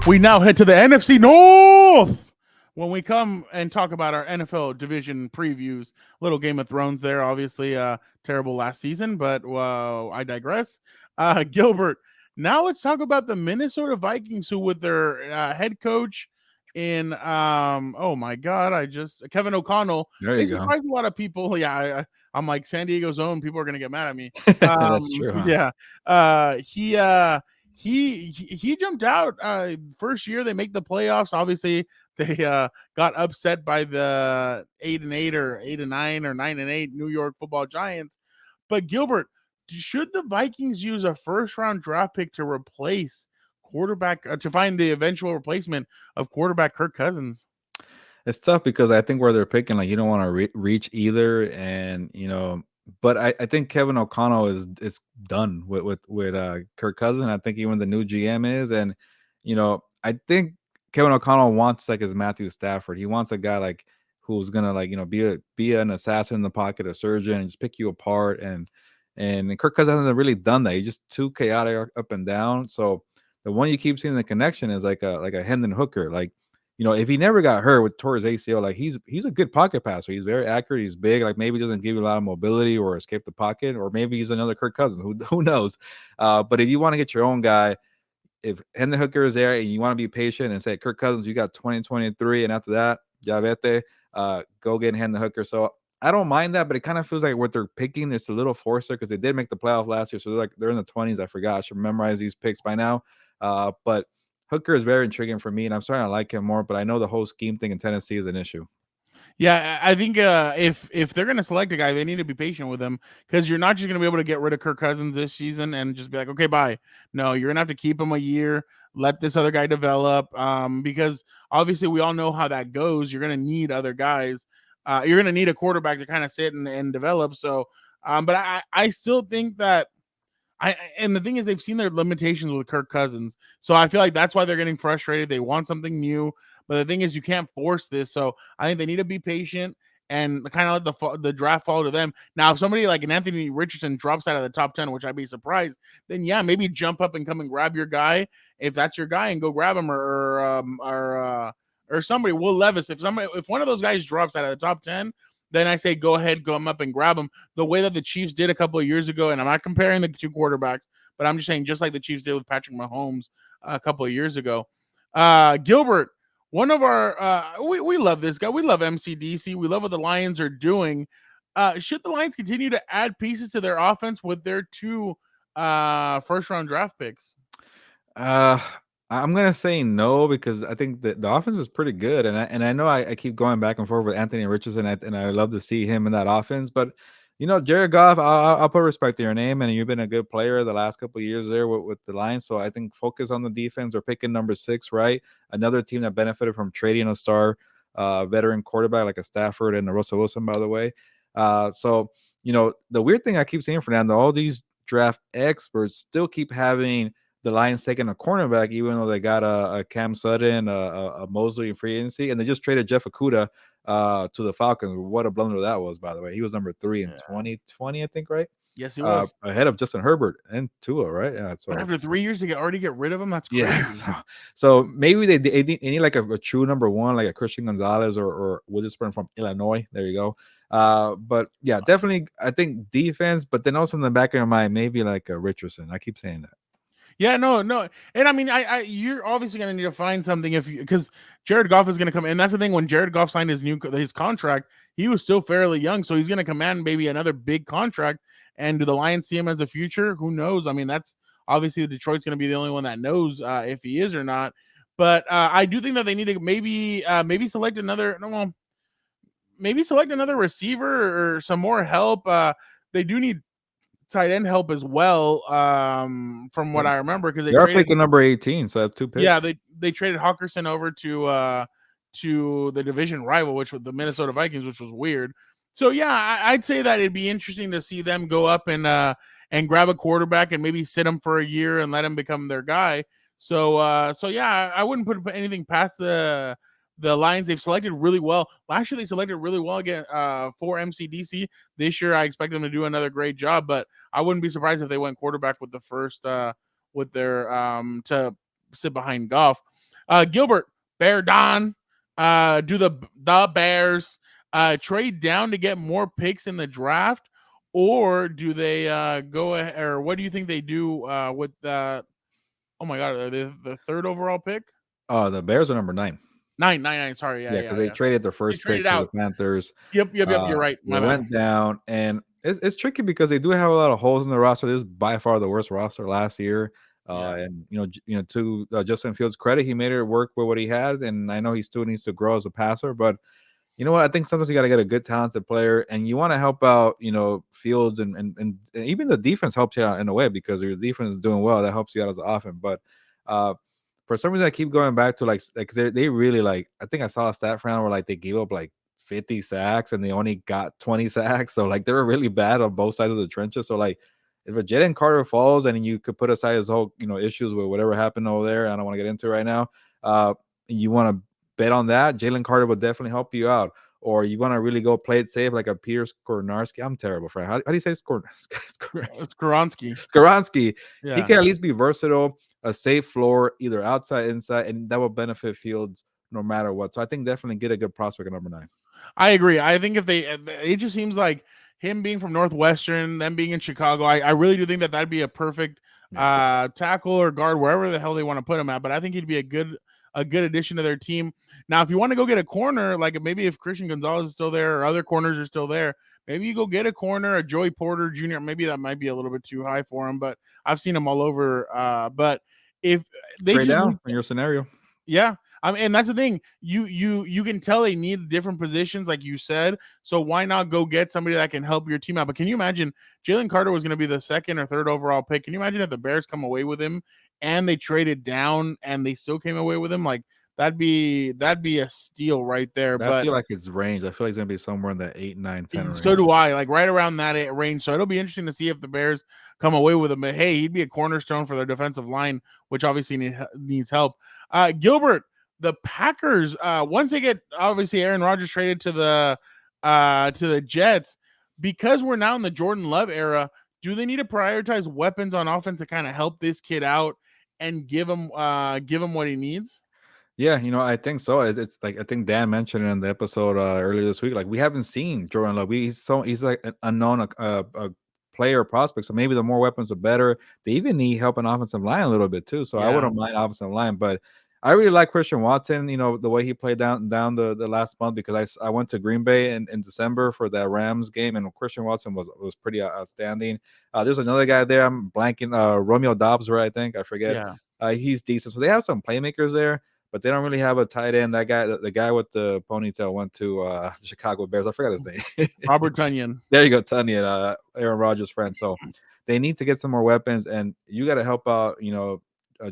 We now head to the NFC North. When we come and talk about our NFL division previews, little Game of Thrones there, obviously terrible last season, but I digress. Gilbert, now let's talk about the Minnesota Vikings, who with their head coach in, oh my God, Kevin O'Connell, There they you go. surprised a lot of people. Yeah, I'm like San Diego's own. People are going to get mad at me. That's true, huh? Yeah. He jumped out first year. They make the playoffs. Obviously, they got upset by the 8-8 or 8-9 or 9-8 New York Football Giants. But Gilbert, should the Vikings use a first-round draft pick to replace quarterback to find the eventual replacement of quarterback Kirk Cousins? It's tough because I think where they're picking, like, you don't want to reach either, and but I think Kevin O'Connell is done with Kirk Cousins. I think even the new GM is, and I think Kevin O'Connell wants like his Matthew Stafford. He wants a guy like who's gonna like be an assassin in the pocket, a surgeon, and just pick you apart. And Kirk Cousins hasn't really done that. He's just too chaotic up and down. So the one you keep seeing the connection is like a Hendon Hooker, like. If he never got hurt with tore his ACL, like he's a good pocket passer. He's very accurate. He's big. Like maybe doesn't give you a lot of mobility or escape the pocket, or maybe he's another Kirk Cousins. Who knows? But if you want to get your own guy, if Hendon Hooker is there and you want to be patient and say, Kirk Cousins, you got 2023, and after that, ya vete, go get Hendon Hooker. So I don't mind that, but it kind of feels like what they're picking is a little forcer because they did make the playoff last year. So they're in the 20s. I forgot. I should memorize these picks by now. But Hooker is very intriguing for me, and I'm starting to like him more. But I know the whole scheme thing in Tennessee is an issue. Yeah, I think if they're going to select a guy, they need to be patient with him because you're not just going to be able to get rid of Kirk Cousins this season and just be like, okay, bye. No, you're going to have to keep him a year, let this other guy develop. Because obviously we all know how that goes. You're going to need other guys. You're going to need a quarterback to kind of sit and develop. So, but I still think that and the thing is they've seen their limitations with Kirk Cousins. So I feel like that's why they're getting frustrated. They want something new, but the thing is you can't force this. So I think they need to be patient and kind of let the draft fall to them. Now, if somebody like an Anthony Richardson drops out of the top 10, which I'd be surprised, then yeah, maybe jump up and come and grab your guy if that's your guy and go grab him or somebody. Will Levis, if one of those guys drops out of the top 10, then I say go ahead, go up and grab him the way that the Chiefs did a couple of years ago. And I'm not comparing the two quarterbacks, but I'm just saying just like the Chiefs did with Patrick Mahomes a couple of years ago. Gilbert, one of our we love this guy. We love MCDC. We love what the Lions are doing. Should the Lions continue to add pieces to their offense with their two first-round draft picks? I'm gonna say no because I think the offense is pretty good, and I know I keep going back and forth with Anthony Richardson, and I love to see him in that offense. But Jared Goff, I'll put respect to your name, and you've been a good player the last couple of years there with the Lions. So I think focus on the defense. We're picking number 6, right? Another team that benefited from trading a star veteran quarterback like a Stafford and a Russell Wilson, by the way. So the weird thing I keep seeing, Fernando, all these draft experts still keep having the Lions taking a cornerback, even though they got a Cam Sutton, a Mosley in free agency, and they just traded Jeff Okudah to the Falcons. What a blunder that was, by the way. He was number 3 in 2020, I think, right? Yes, he was ahead of Justin Herbert and Tua, right? Yeah. So but after 3 years to already get rid of him, that's crazy. Yeah. So maybe they need like a true number 1, like a Christian Gonzalez or Witherspoon from Illinois. There you go. But yeah, definitely, I think defense, but then also in the back of your mind, maybe like a Richardson. I keep saying that. Yeah, no, and I mean, you're obviously going to need to find something because Jared Goff is going to come, and that's the thing. When Jared Goff signed his contract, he was still fairly young, so he's going to command maybe another big contract. And do the Lions see him as a future? Who knows? I mean, that's obviously Detroit's going to be the only one that knows if he is or not. But I do think that they need to maybe select another. Well, maybe select another receiver or some more help. They do need tight end help as well, from what I remember, because they are picking number 18, so I have 2 picks. Yeah, they traded Hawkinson over to the division rival, which was the Minnesota Vikings, which was weird. So yeah, I'd say that it'd be interesting to see them go up and grab a quarterback and maybe sit him for a year and let him become their guy. So yeah, I wouldn't put anything past the Lions. They've selected really well. Last year they selected really well again for MCDC. This year I expect them to do another great job, but I wouldn't be surprised if they went quarterback with the first with their to sit behind Goff. Gilbert, Bear Don, do the Bears trade down to get more picks in the draft, or do they go ahead, or what do you think they do with the? Oh my God, are they the third overall pick? The Bears are number 9. Nine. Sorry, Yeah, because they yeah. traded their They first pick traded to the out. Panthers. Yep. You're right. They My bad. went down, and it's tricky because they do have a lot of holes in the roster. This is by far the worst roster last year. Yeah. And to Justin Fields' credit, he made it work with what he has, and I know he still needs to grow as a passer, but you know what? I think sometimes you got to get a good, talented player, and you want to help out, Fields, and even the defense helps you out in a way because your defense is doing well. That helps you out as an offense. But for some reason, I keep going back to like they really like. I think I saw a stat round where like they gave up like 50 sacks and they only got 20 sacks. So like they were really bad on both sides of the trenches. So like if a Jalen Carter falls and you could put aside his whole issues with whatever happened over there, I don't want to get into right now. You want to bet on that, Jalen Carter will definitely help you out. Or you want to really go play it safe like a Peter Skornarski. I'm terrible, friend. How do you say It's Skoronski. Skoronski? He Yeah. can at least be versatile, a safe floor, either outside, inside, and that will benefit Fields no matter what. So I think definitely get a good prospect at number 9. I agree. I think if it just seems like him being from Northwestern, them being in Chicago, I really do think that that'd be a perfect tackle or guard, wherever the hell they want to put him at. But I think he'd be a good addition to their team. Now, if you want to go get a corner, like maybe if Christian Gonzalez is still there or other corners are still there, maybe you go get a corner, a Joey Porter Jr. Maybe that might be a little bit too high for him, but I've seen him all over. But if they Trade just down need, in your scenario. yeah. I mean, and that's the thing. You can tell they need different positions, like you said. So why not go get somebody that can help your team out? But can you imagine Jalen Carter was going to be the second or third overall pick? Can you imagine if the Bears come away with him and they traded down and they still came away with him? Like that'd be a steal right there. I But feel like it's range. I feel like it's gonna be somewhere in the 8, 9, 10 range. so do I, like right around that range. So it'll be interesting to see if the Bears come away with him. But hey, he'd be a cornerstone for their defensive line, which obviously needs help. Gilbert, the Packers, once they get obviously Aaron Rodgers traded to the Jets, because we're now in the Jordan Love era, do they need to prioritize weapons on offense to kind of help this kid out and give him what he needs? Yeah, I think so. It's like I think Dan mentioned it in the episode earlier this week. Like we haven't seen Jordan Love. He's like an unknown a player prospect. So maybe the more weapons, the better. They even need help on offensive line a little bit too. So I Yeah. wouldn't mind offensive line, but I really like Christian Watson. The way he played down the last month because I went to Green Bay in December for that Rams game, and Christian Watson was pretty outstanding. There's another guy there. I'm blanking. Romeo Dobbs, right? I think I forget. Yeah. He's decent. So they have some playmakers there. But they don't really have a tight end. That guy, the guy with the ponytail, went to the Chicago Bears. I forgot his name. Robert Tonyan. There you go, Tonyan, Aaron Rodgers' friend. So they need to get some more weapons, and you got to help out,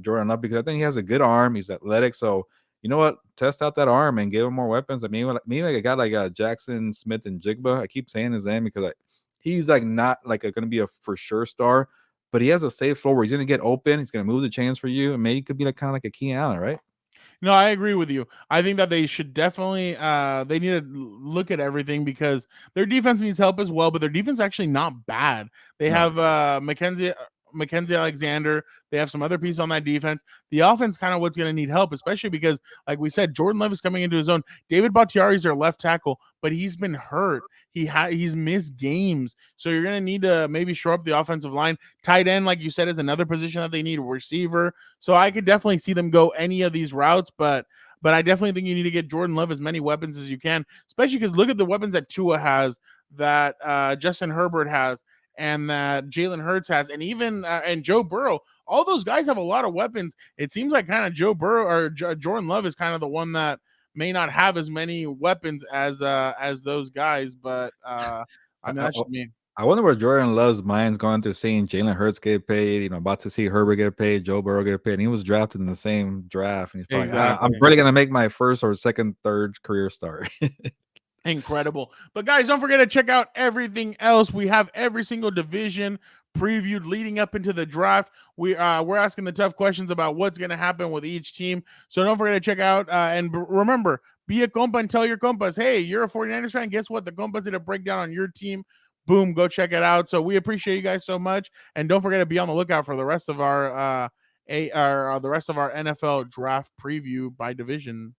Jordan Love because I think he has a good arm. He's athletic, so you know what? Test out that arm and give him more weapons. I mean, maybe like a guy like Jackson Smith and Jigba. I keep saying his name because he's like not like going to be a for sure star, but he has a safe floor where he's going to get open. He's going to move the chains for you, and maybe he could be like kind of like a Keenan Allen, right? No, I agree with you. I think that they should definitely they need to look at everything because their defense needs help as well, but their defense is actually not bad. They have Mackenzie Alexander. They have some other pieces on that defense. The offense kind of what's going to need help, especially because, like we said, Jordan Love is coming into his own. David Bakhtiari is their left tackle, but he's been hurt. He's missed games. So you're going to need to maybe shore up the offensive line. Tight end, like you said, is another position that they need. Receiver. So I could definitely see them go any of these routes, but I definitely think you need to get Jordan Love as many weapons as you can, especially because look at the weapons that Tua has, that Justin Herbert has, and that Jalen Hurts has, and even and Joe Burrow. All those guys have a lot of weapons. It seems like kind of Joe Burrow or Jordan Love is kind of the one that may not have as many weapons as those guys, but I mean that's just me. I wonder where Jordan Love's mind's going through seeing Jalen Hurts get paid, about to see Herbert get paid, Joe Burrow get paid, and he was drafted in the same draft, and he's probably like, I'm really gonna make my first or second, third career start. Incredible. But guys, don't forget to check out everything else. We have every single division previewed leading up into the draft. We're asking the tough questions about what's going to happen with each team. So don't forget to check out and remember, be a compa and tell your compas, hey, you're a 49ers fan. Guess what? The compas did a breakdown on your team. Boom, go check it out. So we appreciate you guys so much. And don't forget to be on the lookout for the rest of our the rest of our NFL draft preview by division.